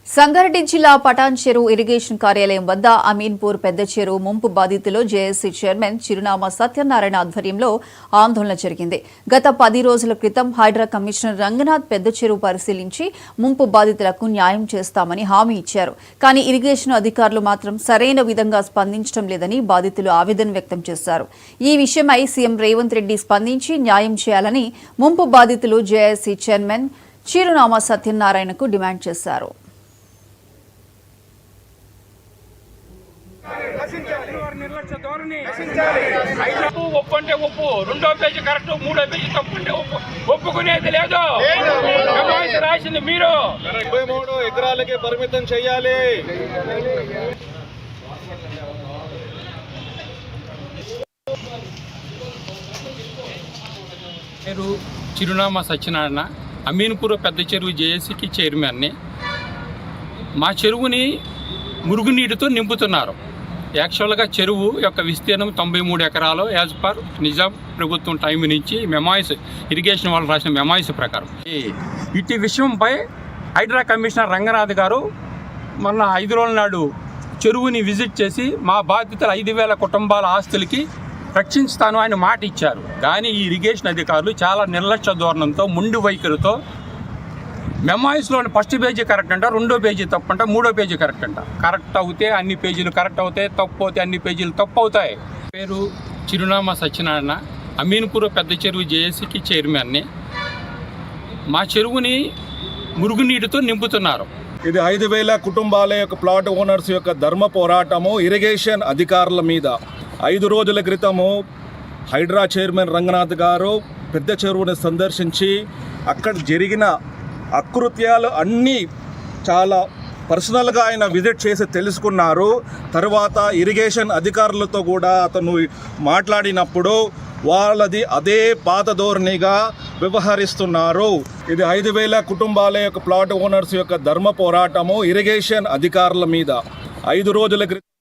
సంగారెడ్డి జిల్లా పటాన్ చెరువు ఇరిగేషన్ కార్యాలయం వద్ద అమీన్పూర్ పెద్ద చెరువు ముంపు బాధితులు జేఏసీ చైర్మన్ చిరునామా సత్యనారాయణ ఆధ్వర్యంలో ఆందోళన జరిగింది. గత 10 రోజుల క్రితం హైడ్రా కమిషనర్ రంగనాథ్ పెద్ద చెరువు పరిశీలించి ముంపు బాధితులకు న్యాయం చేస్తామని హామీ ఇచ్చారు. కానీ ఇరిగేషన్ అధికారులు మాత్రం సరైన విధంగా స్పందించడం లేదని బాధితులు ఆవేదన వ్యక్తం చేశారు. ఈ విషయమై సీఎం రేవంత్ రెడ్డి స్పందించి న్యాయం చేయాలని ముంపు బాధితులు జేఏసీ చైర్మన్ చిరునామా సత్యనారాయణకు డిమాండ్ చేశారు. నిర్లక్ష్య ధోరణి ఒప్పు అంటే ఒప్పు, రెండో పేజీ కరెక్ట్, మూడో పేజీ తప్పు అంటే ఒప్పుకునేది లేదు. రాసింది మీరు 23 ఎకరాలకే పరిమితం చేయాలి. పేరు చిరునామా సత్యనారాయణ, అమీన్పూర్ పెద్ద చెరువు జేఏసీకి చైర్మన్ని. మా చెరువుని మురుగునీటితో నింపుతున్నారు. యాక్చువల్గా చెరువు యొక్క విస్తీర్ణం 93 ఎకరాలు యాజ్ పర్ నిజాం ప్రభుత్వం టైం నుంచి మెమాయిస్ ఇరిగేషన్ వాళ్ళు రాసిన మెమాయిస్ ప్రకారం. ఇటు విషయంపై హైడ్రా కమిషనర్ రంగనాథ్ గారు మొన్న 5 రోజుల నాడు చెరువుని విజిట్ చేసి మా బాధితుల 5,000 కుటుంబాల ఆస్తులకి రక్షించుతాను ఆయన మాట ఇచ్చారు. కానీ ఈ ఇరిగేషన్ అధికారులు చాలా నిర్లక్ష్య ధోరణంతో, ముందు వైఖరితో మెమాయిస్లోని ఫస్ట్ పేజీ కరెక్ట్ అంట, రెండో పేజీ తప్పు అంట, మూడో పేజీ కరెక్ట్ అంట. కరెక్ట్ అవుతే అన్ని పేజీలు కరెక్ట్ అవుతాయి, తప్పు అవుతే అన్ని పేజీలు తప్పు అవుతాయి. పేరు చిరునామా సత్యనారాయణ, అమీన్పూర్ పెద్ద చెరువు జేఏసీకి చైర్మన్ని. మా చెరువుని మురుగునీటితో నింపుతున్నారు. ఇది 5,000 కుటుంబాల యొక్క ప్లాట్ ఓనర్స్ యొక్క ధర్మ పోరాటము ఇరిగేషన్ అధికారుల మీద. 5 రోజుల క్రితము హైడ్రా చైర్మన్ రంగనాథ్ గారు పెద్ద చెరువుని సందర్శించి అక్కడ జరిగిన అకృత్యాలు అన్నీ చాలా పర్సనల్గా ఆయన విజిట్ చేసి తెలుసుకున్నారు. తర్వాత ఇరిగేషన్ అధికారులతో కూడా అతను మాట్లాడినప్పుడు వాళ్ళది అదే పాత ధోరణిగా వ్యవహరిస్తున్నారు. ఇది 5,000 కుటుంబాల యొక్క ప్లాట్ ఓనర్స్ యొక్క ధర్మ పోరాటము ఇరిగేషన్ అధికారుల మీద. 5 రోజుల క్రితం